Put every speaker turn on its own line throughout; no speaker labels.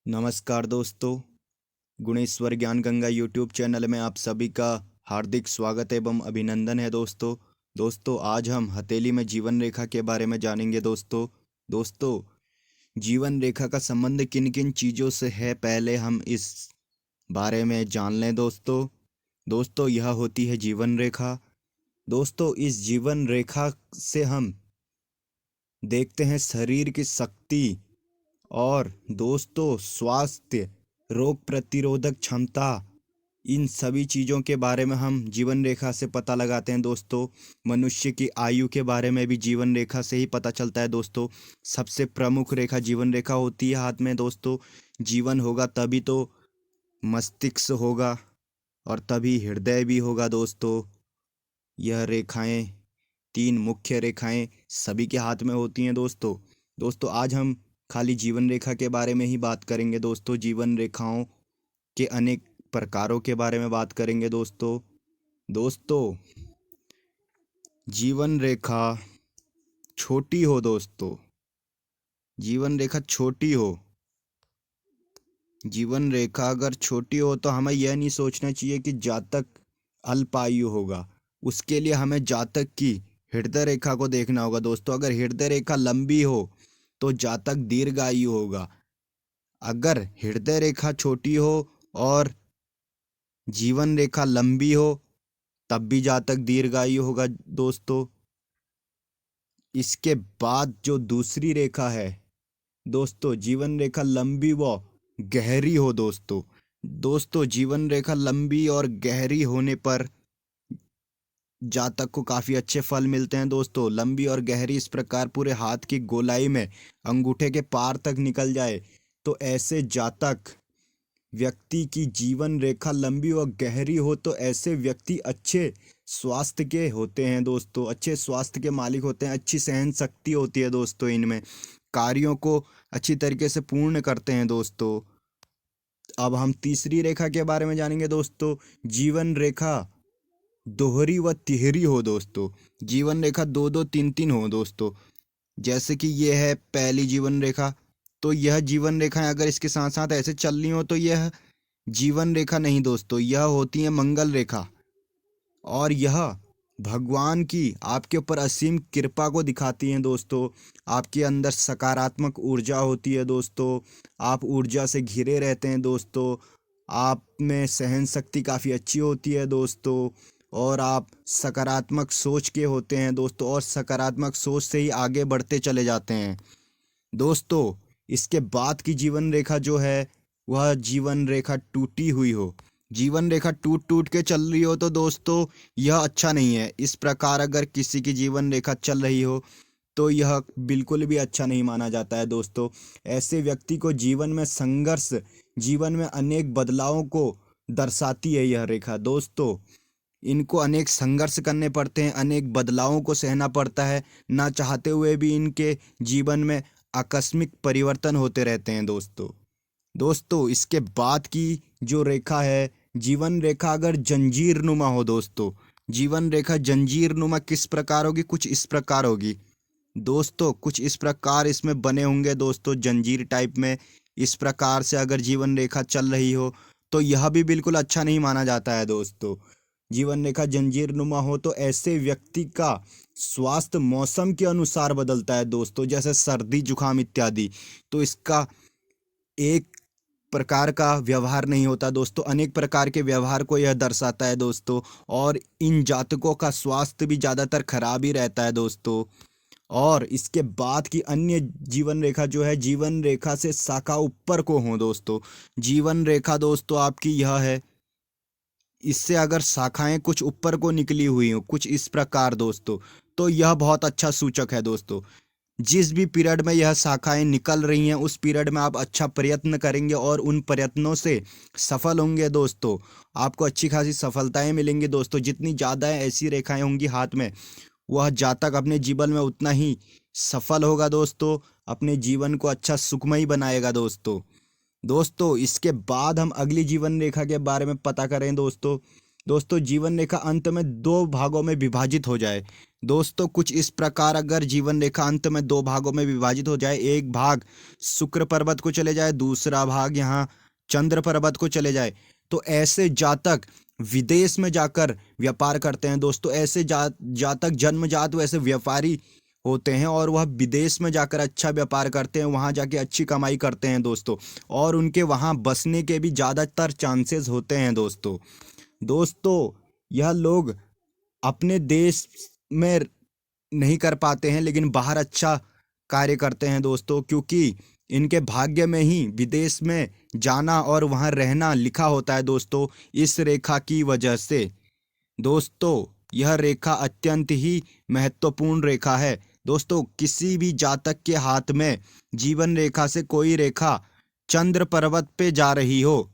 नमस्कार दोस्तों। गुणेश्वर ज्ञान गंगा यूट्यूब चैनल में आप सभी का हार्दिक स्वागत एवं अभिनंदन है दोस्तों आज हम हथेली में जीवन रेखा के बारे में जानेंगे दोस्तों जीवन रेखा का संबंध किन किन चीज़ों से है, पहले हम इस बारे में जान लें दोस्तों यह होती है जीवन रेखा। दोस्तों इस जीवन रेखा से हम देखते हैं शरीर की शक्ति और दोस्तों स्वास्थ्य, रोग प्रतिरोधक क्षमता, इन सभी चीज़ों के बारे में हम जीवन रेखा से पता लगाते हैं दोस्तों। मनुष्य की आयु के बारे में भी जीवन रेखा से ही पता चलता है दोस्तों। सबसे प्रमुख रेखा जीवन रेखा होती है हाथ में दोस्तों। जीवन होगा तभी तो मस्तिष्क होगा और तभी हृदय भी होगा दोस्तों। यह रेखाएं, तीन मुख्य रेखाएं सभी के हाथ में होती हैं दोस्तों आज हम खाली जीवन रेखा के बारे में ही बात करेंगे दोस्तों। जीवन रेखाओं के अनेक प्रकारों के बारे में बात करेंगे दोस्तों जीवन रेखा छोटी हो दोस्तों, जीवन रेखा छोटी हो, जीवन रेखा अगर छोटी हो तो हमें यह नहीं सोचना चाहिए कि जातक अल्पायु होगा। उसके लिए हमें जातक की हृदय रेखा को देखना होगा दोस्तों। अगर हृदय रेखा लंबी हो तो जातक दीर्घायु होगा। अगर हृदय रेखा छोटी हो और जीवन रेखा लंबी हो तब भी जातक दीर्घायु होगा दोस्तों। इसके बाद जो दूसरी रेखा है दोस्तों, जीवन रेखा लंबी व गहरी हो दोस्तों जीवन रेखा लंबी और गहरी होने पर जातक को काफ़ी अच्छे फल मिलते हैं दोस्तों। लंबी और गहरी इस प्रकार पूरे हाथ की गोलाई में अंगूठे के पार तक निकल जाए तो ऐसे जातक व्यक्ति की जीवन रेखा लंबी व गहरी हो तो ऐसे व्यक्ति अच्छे स्वास्थ्य के होते हैं दोस्तों। अच्छे स्वास्थ्य के मालिक होते हैं, अच्छी सहन शक्ति होती है दोस्तों, इनमें कार्यों को अच्छी तरीके से पूर्ण करते हैं दोस्तों। अब हम तीसरी रेखा के बारे में जानेंगे दोस्तों। जीवन रेखा दोहरी व तिहरी हो दोस्तों। जीवन रेखा दो दो तीन तीन हो दोस्तों। जैसे कि ये है पहली जीवन रेखा, तो यह जीवन रेखाएं अगर इसके साथ साथ ऐसे चल रही हो तो यह जीवन रेखा नहीं दोस्तों, यह होती है मंगल रेखा। और यह भगवान की आपके ऊपर असीम कृपा को दिखाती हैं दोस्तों। आपके अंदर सकारात्मक ऊर्जा होती है दोस्तों, आप ऊर्जा से घिरे रहते हैं दोस्तों। आप में सहन शक्ति काफ़ी अच्छी होती है दोस्तों और आप सकारात्मक सोच के होते हैं दोस्तों और सकारात्मक सोच से ही आगे बढ़ते चले जाते हैं दोस्तों। इसके बाद की जीवन रेखा जो है वह जीवन रेखा टूटी हुई हो। जीवन रेखा टूट टूट के चल रही हो तो दोस्तों यह अच्छा नहीं है। इस प्रकार अगर किसी की जीवन रेखा चल रही हो तो यह बिल्कुल भी अच्छा नहीं माना जाता है दोस्तों। ऐसे व्यक्ति को जीवन में संघर्ष, जीवन में अनेक बदलावों को दर्शाती है यह रेखा दोस्तों। इनको अनेक संघर्ष करने पड़ते हैं, अनेक बदलावों को सहना पड़ता है, ना चाहते हुए भी इनके जीवन में आकस्मिक परिवर्तन होते रहते हैं दोस्तों इसके बाद की जो रेखा है जीवन रेखा अगर जंजीर नुमा हो दोस्तों। जीवन रेखा जंजीर नुमा किस प्रकार होगी? कुछ इस प्रकार होगी दोस्तों, कुछ इस प्रकार इसमें बने होंगे दोस्तों जंजीर टाइप में। इस प्रकार से अगर जीवन रेखा चल रही हो तो यह भी बिल्कुल अच्छा नहीं माना जाता है दोस्तों। जीवन रेखा जंजीर नुमा हो तो ऐसे व्यक्ति का स्वास्थ्य मौसम के अनुसार बदलता है दोस्तों, जैसे सर्दी जुकाम इत्यादि। तो इसका एक प्रकार का व्यवहार नहीं होता दोस्तों, अनेक प्रकार के व्यवहार को यह दर्शाता है दोस्तों। और इन जातकों का स्वास्थ्य भी ज़्यादातर खराब ही रहता है दोस्तों। और इसके बाद की अन्य जीवन रेखा जो है जीवन रेखा से शाखा ऊपर को हो दोस्तों। जीवन रेखा दोस्तों आपकी यह है, इससे अगर शाखाएं कुछ ऊपर को निकली हुई हो कुछ इस प्रकार दोस्तों तो यह बहुत अच्छा सूचक है दोस्तों। जिस भी पीरियड में यह शाखाएं निकल रही हैं उस पीरियड में आप अच्छा प्रयत्न करेंगे और उन प्रयत्नों से सफल होंगे दोस्तों। आपको अच्छी खासी सफलताएं मिलेंगी दोस्तों। जितनी ज़्यादा ऐसी रेखाएं होंगी हाथ में वह जातक अपने जीवन में उतना ही सफल होगा दोस्तों, अपने जीवन को अच्छा सुखमय बनाएगा दोस्तों। इसके बाद हम अगली जीवन रेखा के बारे में पता करें दोस्तों। दोस्तों जीवन रेखा अंत में दो भागों में विभाजित हो जाए। दोस्तों कुछ इस प्रकार अगर जीवन रेखा अंत में दो भागों में विभाजित हो जाए, एक भाग शुक्र पर्वत को चले जाए, दूसरा भाग यहाँ चंद्र पर्वत को चले जाए, तो ऐसे जातक विदेश में जाकर व्यापार करते हैं। दोस्तों ऐसे जातक जन्मजात वैसे व्यापारी होते हैं और वह विदेश में जाकर अच्छा व्यापार करते हैं, वहाँ जाके अच्छी कमाई करते हैं दोस्तों, और उनके वहाँ बसने के भी ज़्यादातर चांसेस होते हैं दोस्तों। दोस्तों यह लोग अपने देश में नहीं कर पाते हैं लेकिन बाहर अच्छा कार्य करते हैं दोस्तों, क्योंकि इनके भाग्य में ही विदेश में जाना और वहाँ रहना लिखा होता है दोस्तों, इस रेखा की वजह से। दोस्तों यह रेखा अत्यंत ही महत्वपूर्ण रेखा है। दोस्तों किसी भी जातक के हाथ में जीवन रेखा से कोई रेखा चंद्र पर्वत पे जा रही हो,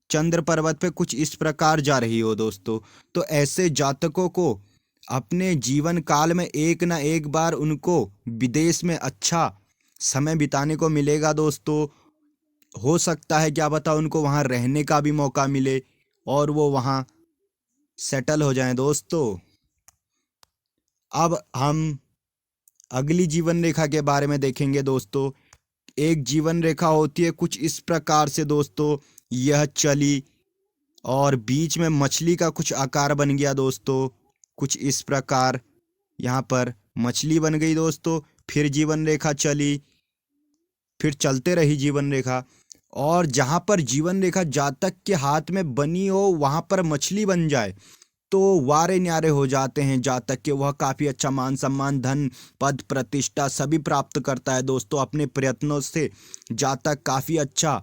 चंद्र पर्वत पे कुछ इस प्रकार जा रही हो दोस्तों, तो ऐसे जातकों को अपने जीवन काल में एक ना एक बार उनको विदेश में अच्छा समय बिताने को मिलेगा दोस्तों। हो सकता है क्या पता उनको वहाँ रहने का भी मौका मिले और वो वहाँ सेटल हो जाएं दोस्तों। अब हम अगली जीवन रेखा के बारे में देखेंगे दोस्तों। एक जीवन रेखा होती है कुछ इस प्रकार से दोस्तों, यह चली और बीच में मछली का कुछ आकार बन गया दोस्तों, कुछ इस प्रकार यहाँ पर मछली बन गई दोस्तों। फिर जीवन रेखा चली, फिर चलते रही जीवन रेखा, और जहाँ पर जीवन रेखा जातक के हाथ में बनी हो वहाँ पर मछली बन जाए तो वारे न्यारे हो जाते हैं जातक के, वह काफ़ी अच्छा मान सम्मान धन पद प्रतिष्ठा सभी प्राप्त करता है दोस्तों। अपने प्रयत्नों से जातक काफ़ी अच्छा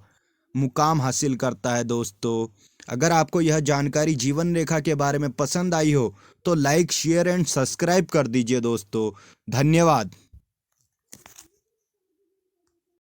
मुकाम हासिल करता है दोस्तों। अगर आपको यह जानकारी जीवन रेखा के बारे में पसंद आई हो तो लाइक शेयर एंड सब्सक्राइब कर दीजिए दोस्तों। धन्यवाद।